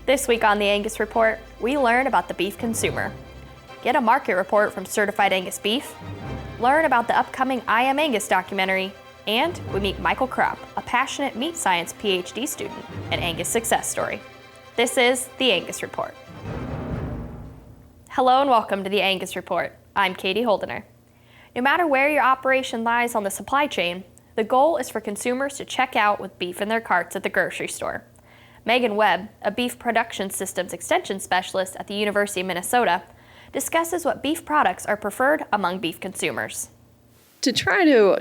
This week on the Angus Report, we learn about the beef consumer, get a market report from Certified Angus Beef, learn about the upcoming I Am Angus documentary, and we meet Michael Cropp, a passionate meat science PhD student and Angus success story. This is the Angus Report. Hello and welcome to the Angus Report. I'm Katie Holdener. No matter where your operation lies on the supply chain, the goal is for consumers to check out with beef in their carts at the grocery store. Megan Webb, a beef production systems extension specialist at the University of Minnesota, discusses what beef products are preferred among beef consumers. To try to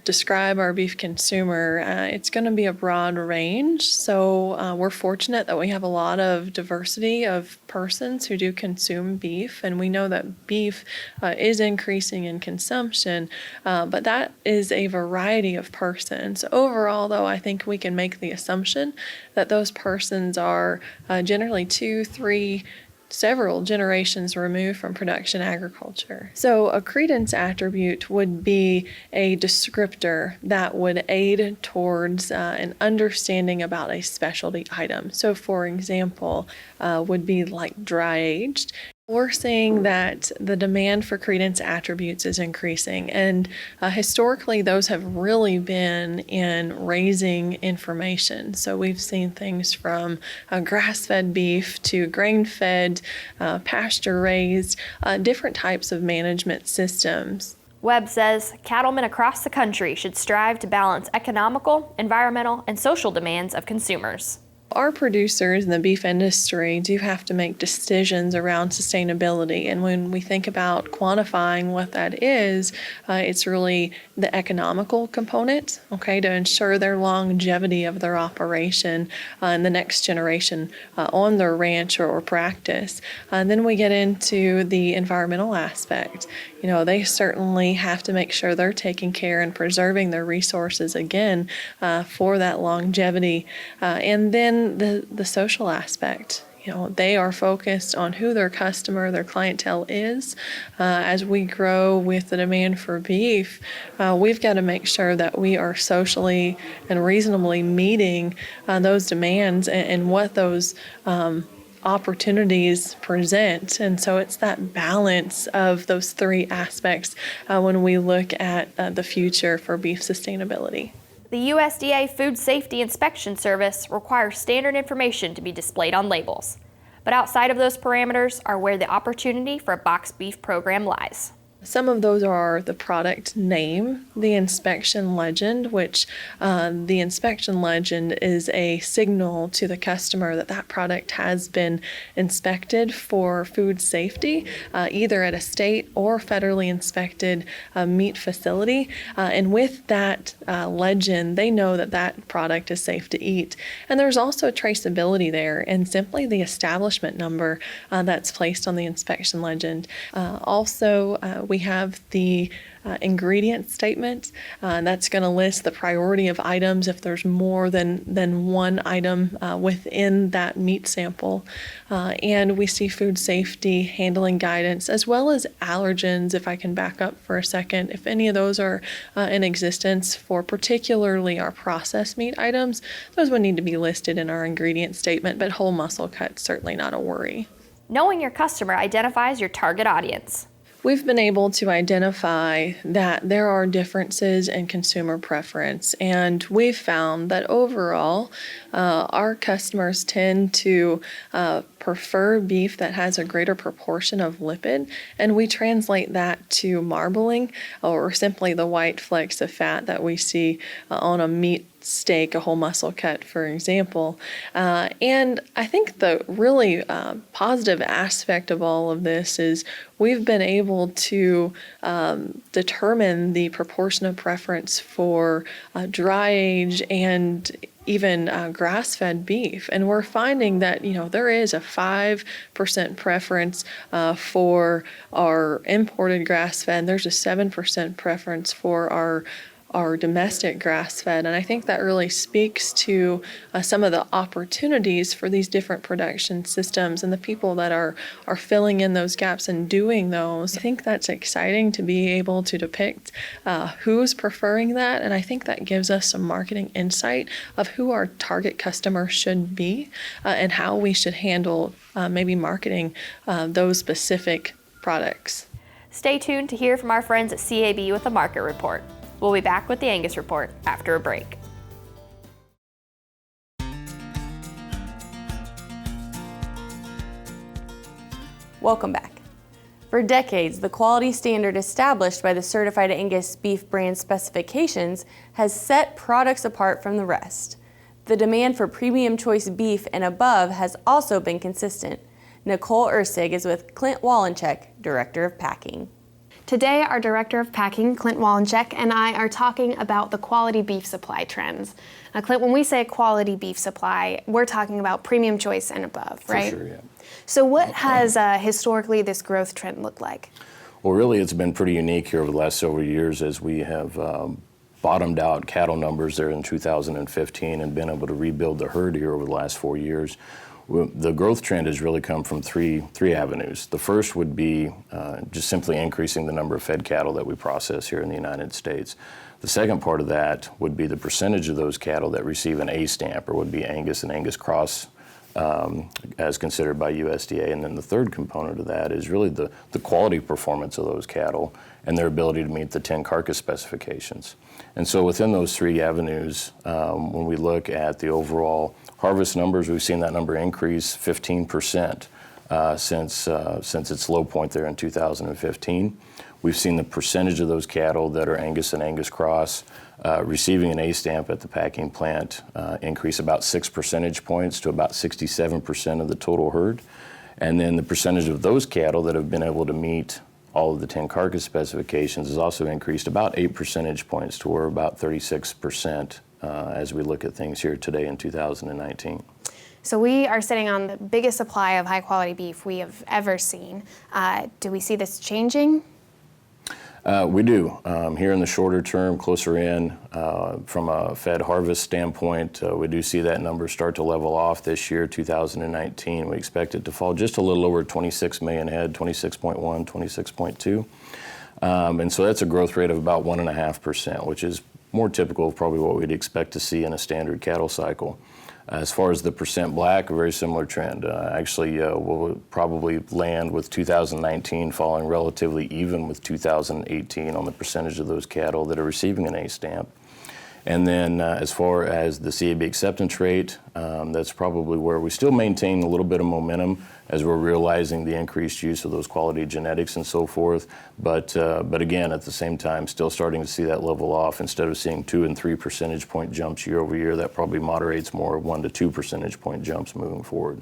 describe our beef consumer, it's going to be a broad range. So we're fortunate that we have a lot of diversity of persons who do consume beef, and we know that beef is increasing in consumption, but that is a variety of persons. Overall, though, I think we can make the assumption that those persons are generally 2, 3, several generations removed from production agriculture. So a credence attribute would be a descriptor that would aid towards an understanding about a specialty item. So for example, would be like dry aged. We're seeing that the demand for credence attributes is increasing, and historically those have really been in raising information. So we've seen things from grass-fed beef to grain-fed, pasture-raised, different types of management systems. Webb says cattlemen across the country should strive to balance economical, environmental, and social demands of consumers. Our producers in the beef industry do have to make decisions around sustainability, and when we think about quantifying what that is, it's really the economical component, okay, to ensure their longevity of their operation and the next generation on their ranch or practice. And then we get into the environmental aspect. You know, they certainly have to make sure they're taking care and preserving their resources again for that longevity. And then the social aspect. You know, they are focused on who their customer, their clientele is. As we grow with the demand for beef, we've got to make sure that we are socially and reasonably meeting those demands and what those opportunities present. And so it's that balance of those three aspects when we look at the future for beef sustainability. The USDA Food Safety Inspection Service requires standard information to be displayed on labels. But outside of those parameters are where the opportunity for a boxed beef program lies. Some of those are the product name, the inspection legend, which the inspection legend is a signal to the customer that that product has been inspected for food safety, either at a state or federally inspected meat facility. And with that legend, they know that that product is safe to eat. And there's also traceability there, and simply the establishment number that's placed on the inspection legend. Also, we have the ingredient statement that's going to list the priority of items if there's more than one item within that meat sample. And we see food safety handling guidance as well as allergens, if I can back up for a second. If any of those are in existence for particularly our processed meat items, those would need to be listed in our ingredient statement, but whole muscle cut, certainly not a worry. Knowing your customer identifies your target audience. We've been able to identify that there are differences in consumer preference, and we've found that overall our customers tend to prefer beef that has a greater proportion of lipid, and we translate that to marbling or simply the white flecks of fat that we see on a meat steak, a whole muscle cut, for example. And I think the really positive aspect of all of this is we've been able to determine the proportion of preference for dry age and even grass-fed beef. And we're finding that, you know, there is a 5% preference for our imported grass-fed. There's a 7% preference for our are domestic grass-fed. And I think that really speaks to some of the opportunities for these different production systems and the people that are filling in those gaps and doing those. I think that's exciting to be able to depict who's preferring that. And I think that gives us some marketing insight of who our target customer should be and how we should handle maybe marketing those specific products. Stay tuned to hear from our friends at CAB with the Market Report. We'll be back with the Angus Report after a break. Welcome back. For decades, the quality standard established by the Certified Angus Beef brand specifications has set products apart from the rest. The demand for premium choice beef and above has also been consistent. Nicole Ursig is with Clint Wallencheck, Director of Packing. Today, our Director of Packing, Clint Wallencheck, and I are talking about the quality beef supply trends. Now, Clint, when we say quality beef supply, we're talking about premium choice and above, right? For sure, yeah. So what has historically this growth trend looked like? Well, really, it's been pretty unique here over the last several years as we have bottomed out cattle numbers there in 2015 and been able to rebuild the herd here over the last 4 years. The growth trend has really come from three avenues. The first would be just simply increasing the number of fed cattle that we process here in the United States. The second part of that would be the percentage of those cattle that receive an A stamp, or would be Angus and Angus cross, as considered by USDA. And then the third component of that is really the quality performance of those cattle and their ability to meet the 10 carcass specifications. And so within those three avenues, when we look at the overall harvest numbers, we've seen that number increase 15% since its low point there in 2015. We've seen the percentage of those cattle that are Angus and Angus cross receiving an A stamp at the packing plant increase about 6 percentage points to about 67% of the total herd. And then the percentage of those cattle that have been able to meet all of the 10 carcass specifications has also increased about 8 percentage points to where about 36% as we look at things here today in 2019. So we are sitting on the biggest supply of high quality beef we have ever seen. Do we see this changing? We do. Here in the shorter term, closer in, from a fed harvest standpoint, we do see that number start to level off this year, 2019. We expect it to fall just a little over 26 million head, 26.1, 26.2. And so that's a growth rate of about 1.5%, which is more typical of probably what we'd expect to see in a standard cattle cycle. As far as the percent black, a very similar trend. Actually, we'll probably land with 2019 falling relatively even with 2018 on the percentage of those cattle that are receiving an A stamp. And then as far as the CAB acceptance rate, that's probably where we still maintain a little bit of momentum as we're realizing the increased use of those quality genetics and so forth. But again, at the same time, still starting to see that level off. Instead of seeing 2 and 3 percentage point jumps year over year, that probably moderates more 1 to 2 percentage point jumps moving forward.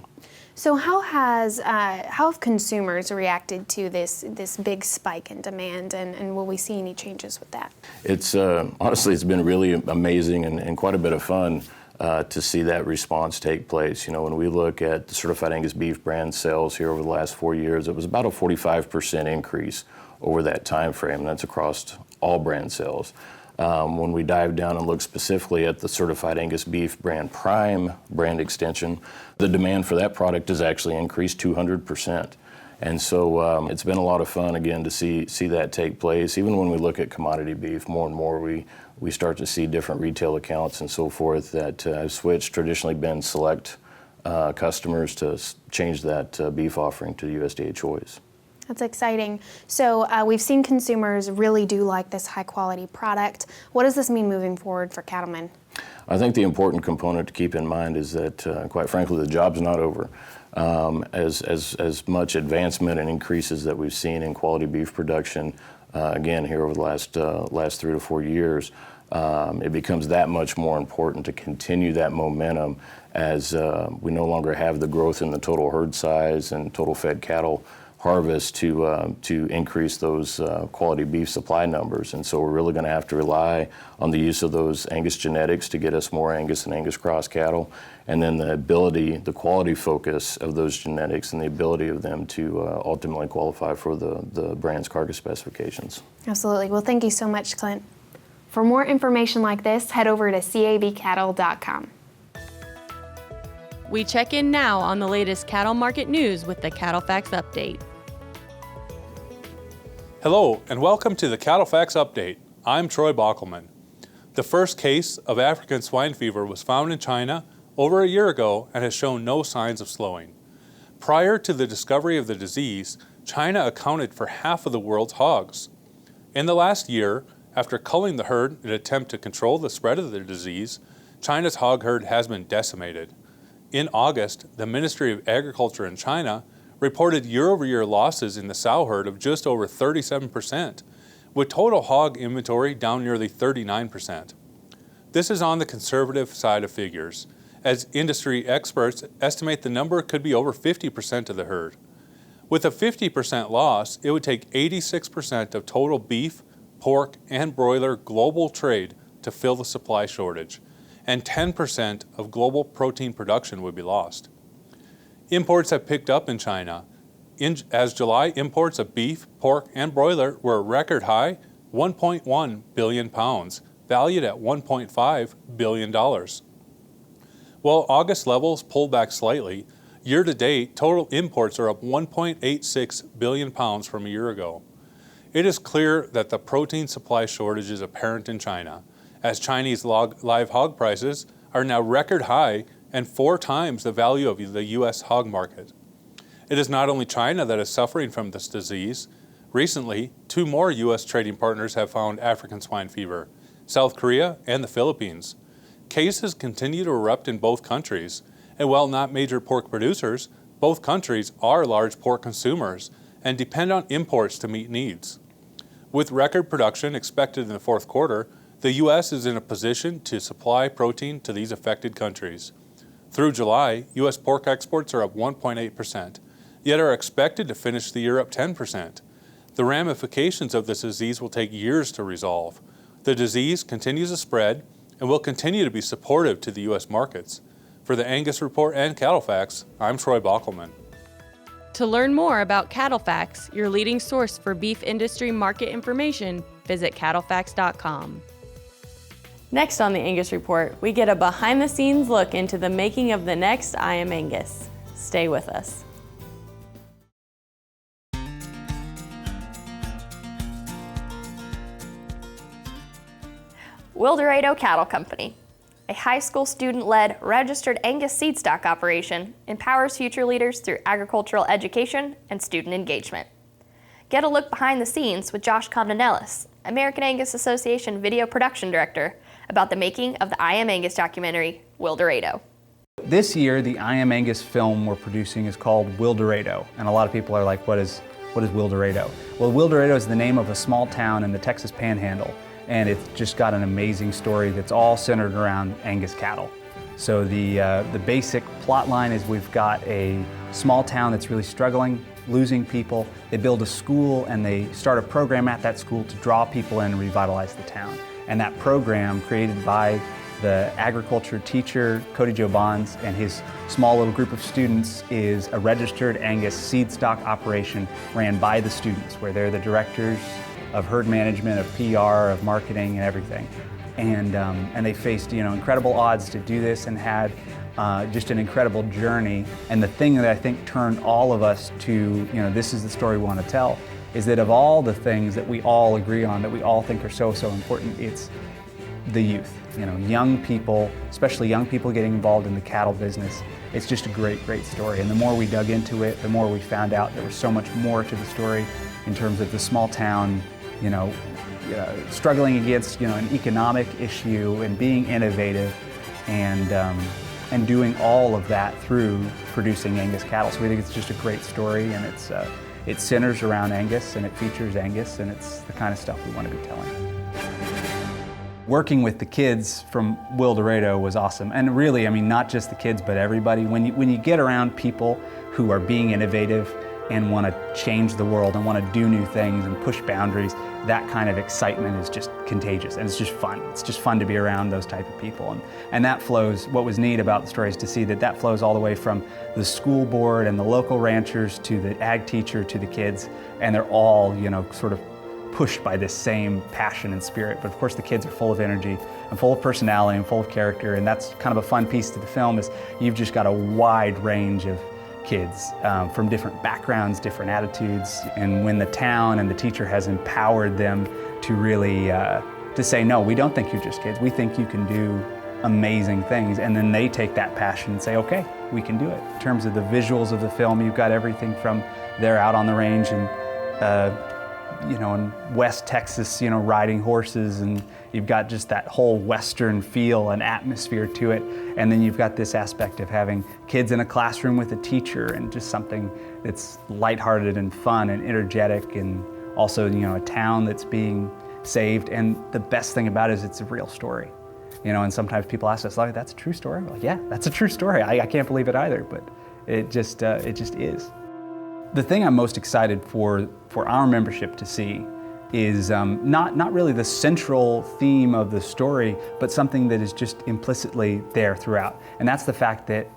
So how have consumers reacted to this big spike in demand, and will we see any changes with that? It's honestly, it's been really amazing and quite a bit of fun to see that response take place. You know, when we look at the Certified Angus Beef brand sales here over the last 4 years, it was about a 45% increase over that time frame. That's across all brand sales. When we dive down and look specifically at the Certified Angus Beef brand Prime brand extension, the demand for that product has actually increased 200%. And so it's been a lot of fun, again, to see that take place. Even when we look at commodity beef, more and more we start to see different retail accounts and so forth that have switched, traditionally been select customers, to change that beef offering to USDA choice. That's exciting. So we've seen consumers really do like this high quality product. What does this mean moving forward for cattlemen? I think the important component to keep in mind is that, quite frankly, the job's not over. As much advancement and increases that we've seen in quality beef production, again, here over the last 3 to 4 years, it becomes that much more important to continue that momentum as we no longer have the growth in the total herd size and total fed cattle harvest to increase those quality beef supply numbers. And so we're really going to have to rely on the use of those Angus genetics to get us more Angus and Angus cross cattle, and then the quality focus of those genetics and the ability of them to ultimately qualify for the brand's carcass specifications. Absolutely. Well, thank you so much, Clint. For more information like this, head over to cabcattle.com. We check in now on the latest cattle market news with the Cattle Facts Update. Hello, and welcome to the Cattle Facts Update. I'm Troy Bockelman. The first case of African swine fever was found in China over a year ago and has shown no signs of slowing. Prior to the discovery of the disease, China accounted for half of the world's hogs. In the last year, after culling the herd in an attempt to control the spread of the disease, China's hog herd has been decimated. In August, the Ministry of Agriculture in China reported year-over-year losses in the sow herd of just over 37%, with total hog inventory down nearly 39%. This is on the conservative side of figures, as industry experts estimate the number could be over 50% of the herd. With a 50% loss, it would take 86% of total beef, pork, and broiler global trade to fill the supply shortage, and 10% of global protein production would be lost. Imports have picked up in China, as July imports of beef, pork, and broiler were a record high 1.1 billion pounds, valued at $1.5 billion. While August levels pulled back slightly, year-to-date total imports are up 1.86 billion pounds from a year ago. It is clear that the protein supply shortage is apparent in China, as Chinese live hog prices are now record high and 4 times the value of the U.S. hog market. It is not only China that is suffering from this disease. Recently, 2 more U.S. trading partners have found African swine fever, South Korea and the Philippines. Cases continue to erupt in both countries, and while not major pork producers, both countries are large pork consumers and depend on imports to meet needs. With record production expected in the fourth quarter, the U.S. is in a position to supply protein to these affected countries. Through July, U.S. pork exports are up 1.8%, yet are expected to finish the year up 10%. The ramifications of this disease will take years to resolve. The disease continues to spread and will continue to be supportive to the U.S. markets. For the Angus Report and Cattle Facts, I'm Troy Bockelman. To learn more about Cattle Facts, your leading source for beef industry market information, visit cattlefacts.com. Next on the Angus Report, we get a behind-the-scenes look into the making of the next I Am Angus. Stay with us. Wildorado Cattle Company, a high school student-led registered Angus seed stock operation, empowers future leaders through agricultural education and student engagement. Get a look behind the scenes with Josh Comden-Ellis, American Angus Association Video Production Director, about the making of the I Am Angus documentary, Wildorado. This year, the I Am Angus film we're producing is called Wildorado, and a lot of people are like, what is Wildorado? Well, Wildorado is the name of a small town in the Texas Panhandle, and it's just got an amazing story that's all centered around Angus cattle. So the basic plot line is we've got a small town that's really struggling, losing people. They build a school and they start a program at that school to draw people in and revitalize the town. And that program, created by the agriculture teacher, Cody Joe Bonds, and his small little group of students, is a registered Angus seed stock operation ran by the students, where they're the directors of herd management, of PR, of marketing, and everything. And they faced incredible odds to do this, and had just an incredible journey. And the thing that I think turned all of us to, this is the story we want to tell, is that of all the things that we all agree on, that we all think are so important, it's the youth. Young people, especially young people getting involved in the cattle business. It's just a great story. And the more we dug into it, the more we found out there was so much more to the story in terms of the small town, struggling against an economic issue and being innovative, and doing all of that through producing Angus cattle. So we think it's just a great story, and it centers around Angus, and it features Angus, and it's the kind of stuff we want to be telling. Working with the kids from Wildorado was awesome, and really, not just the kids, but everybody. When you get around people who are being innovative and want to change the world and want to do new things and push boundaries, that kind of excitement is just contagious, and it's just fun. It's just fun to be around those type of people, and that flows. What was neat about the story is to see that flows all the way from the school board and the local ranchers to the ag teacher to the kids, and they're all sort of pushed by this same passion and spirit. But of course the kids are full of energy and full of personality and full of character, and that's kind of a fun piece to the film, is you've just got a wide range of kids from different backgrounds, different attitudes, and when the town and the teacher has empowered them to really to say, no, we don't think you're just kids, we think you can do amazing things, and then they take that passion and say, okay, we can do it. In terms of the visuals of the film, you've got everything from they're out on the range and in West Texas, riding horses, and you've got just that whole Western feel and atmosphere to it. And then you've got this aspect of having kids in a classroom with a teacher, and just something that's lighthearted and fun and energetic, and also, a town that's being saved. And the best thing about it is it's a real story. And sometimes people ask us, like, that's a true story? We're like, yeah, that's a true story. I can't believe it either, but it just is. The thing I'm most excited for our membership to see is not really the central theme of the story, but something that is just implicitly there throughout. And that's the fact that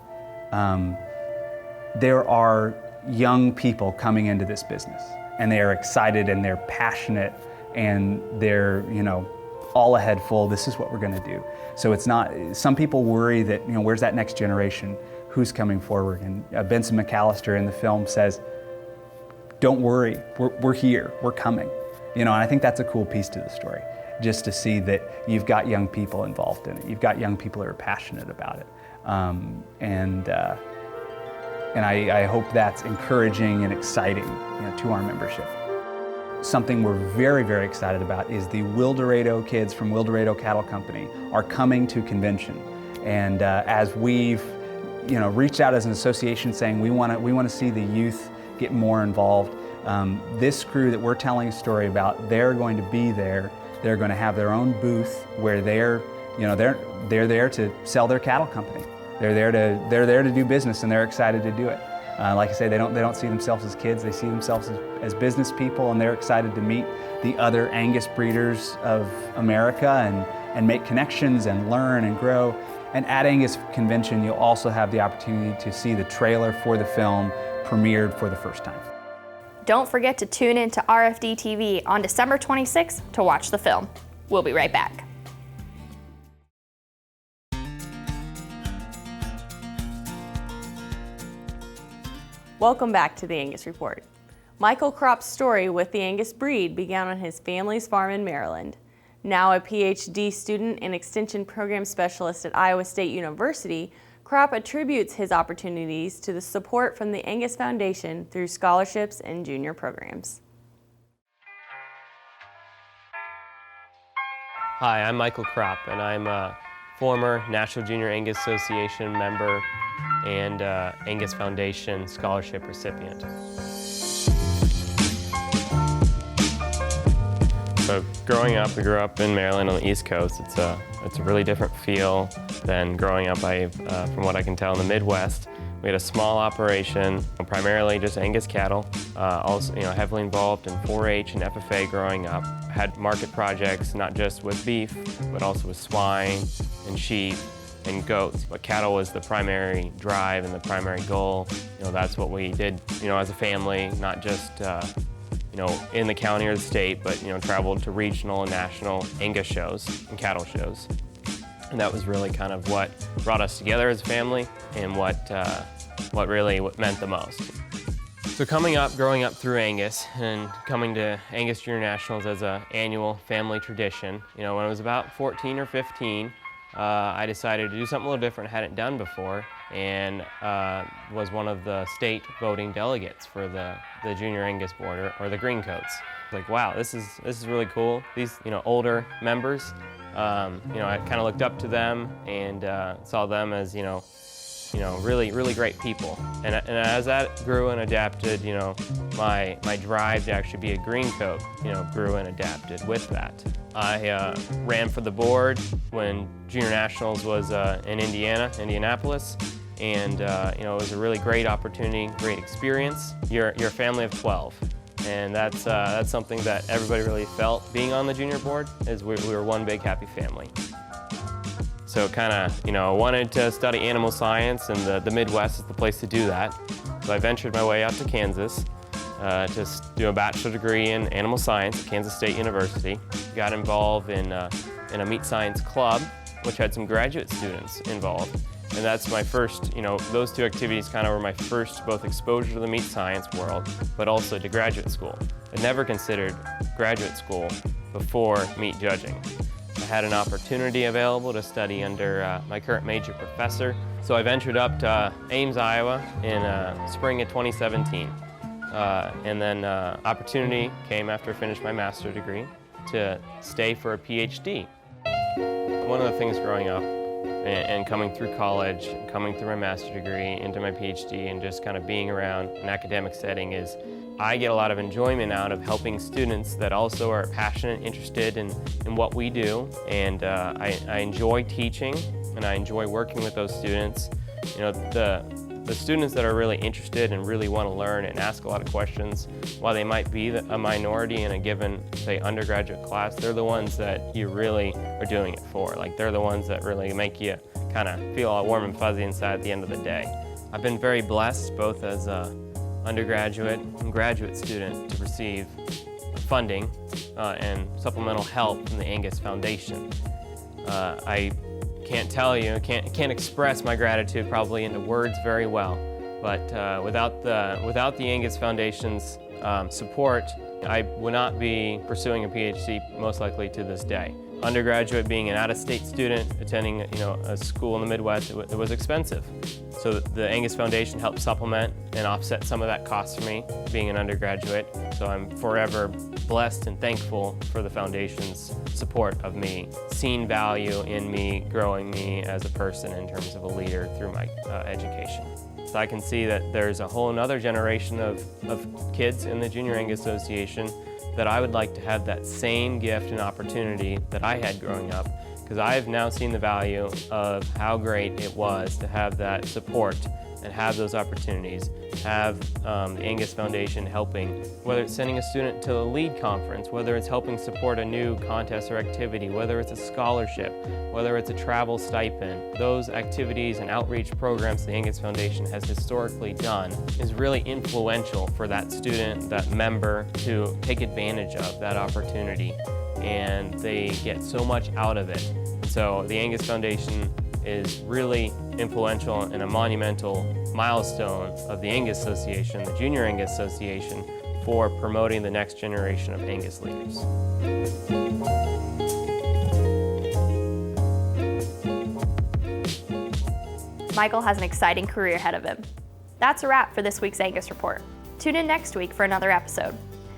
there are young people coming into this business, and they are excited and they're passionate and they're, all ahead full, this is what we're gonna do. So it's not, some people worry that, where's that next generation? Who's coming forward? And Benson McAllister in the film says, don't worry, we're here, we're coming. And I think that's a cool piece to the story, just to see that you've got young people involved in it. You've got young people who are passionate about it. And I hope that's encouraging and exciting, to our membership. Something we're very, very excited about is the Wildorado kids from Wildorado Cattle Company are coming to convention. And as we've reached out as an association saying we want to see the youth get more involved, this crew that we're telling a story about, they're going to be there. They're going to have their own booth where they're there to sell their cattle company. They're there to do business, and they're excited to do it. Like I say, they don't see themselves as kids, they see themselves as business people, and they're excited to meet the other Angus breeders of America and make connections and learn and grow. And at Angus Convention, you'll also have the opportunity to see the trailer for the film premiered for the first time. Don't forget to tune in to RFD TV on December 26th to watch the film. We'll be right back. Welcome back to the Angus Report. Michael Cropp's story with the Angus breed began on his family's farm in Maryland. Now a PhD student and extension program specialist at Iowa State University, Cropp attributes his opportunities to the support from the Angus Foundation through scholarships and junior programs. Hi, I'm Michael Cropp, and I'm a former National Junior Angus Association member and Angus Foundation scholarship recipient. So growing up, we grew up in Maryland on the East Coast. It's a really different feel than growing up, from what I can tell, in the Midwest. We had a small operation, primarily just Angus cattle. Also, heavily involved in 4-H and FFA growing up. Had market projects, not just with beef, but also with swine and sheep and goats. But cattle was the primary drive and the primary goal. That's what we did, as a family, not just, in the county or the state, but, traveled to regional and national Angus shows and cattle shows. And that was really kind of what brought us together as a family and what really meant the most. So growing up through Angus and coming to Angus Junior Nationals as an annual family tradition, when I was about 14 or 15, I decided to do something a little different I hadn't done before, and was one of the state voting delegates for the Junior Angus Board, or the Green Coats. Like, wow, this is really cool. These older members, I kind of looked up to them and saw them as really great people. And as that grew and adapted, my drive to actually be a green coat, grew and adapted with that. I ran for the board when Junior Nationals was in Indianapolis, and it was a really great opportunity, great experience. You're a family of 12. And that's something that everybody really felt being on the junior board, is we were one big happy family. So kind of, wanted to study animal science, and the Midwest is the place to do that. So I ventured my way out to Kansas to do a bachelor degree in animal science at Kansas State University. Got involved in a meat science club, which had some graduate students involved. And that's my first, those two activities kind of were my first both exposure to the meat science world, but also to graduate school. I never considered graduate school before meat judging. I had an opportunity available to study under my current major professor, so I ventured up to Ames, Iowa in spring of 2017. And then opportunity came after I finished my master's degree to stay for a PhD. One of the things growing up and coming through college, and coming through my master's degree into my PhD and just kind of being around an academic setting is I get a lot of enjoyment out of helping students that also are passionate, interested in what we do. And I enjoy teaching and I enjoy working with those students. The students that are really interested and really want to learn and ask a lot of questions, while they might be a minority in a given, say, undergraduate class, they're the ones that you really are doing it for. Like, they're the ones that really make you kind of feel all warm and fuzzy inside at the end of the day. I've been very blessed, both as an undergraduate and graduate student, to receive funding and supplemental help from the Angus Foundation. I can't tell you, can't express my gratitude probably into words very well, but without the Angus Foundation's support, I would not be pursuing a PhD most likely to this day. Undergraduate, being an out-of-state student, attending a school in the Midwest, it was expensive. So the Angus Foundation helped supplement and offset some of that cost for me, being an undergraduate. So I'm forever blessed and thankful for the Foundation's support of me, seeing value in me, growing me as a person in terms of a leader through my education. So I can see that there's a whole another generation of kids in the Junior Angus Association that I would like to have that same gift and opportunity that I had growing up, because I've now seen the value of how great it was to have that support and have those opportunities, have the Angus Foundation helping, whether it's sending a student to a lead conference, whether it's helping support a new contest or activity, whether it's a scholarship, whether it's a travel stipend. Those activities and outreach programs the Angus Foundation has historically done is really influential for that student, that member, to take advantage of that opportunity, and they get so much out of it. So the Angus Foundation is really influential and a monumental milestone of the Angus Association, the Junior Angus Association, for promoting the next generation of Angus leaders. Michael has an exciting career ahead of him. That's a wrap for this week's Angus Report. Tune in next week for another episode.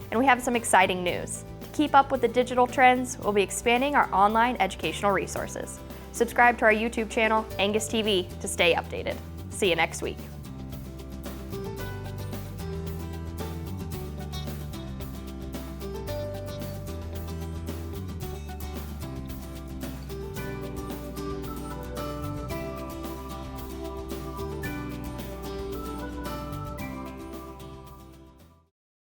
And we have some exciting news. To keep up with the digital trends, we'll be expanding our online educational resources. Subscribe to our YouTube channel, Angus TV, to stay updated. See you next week.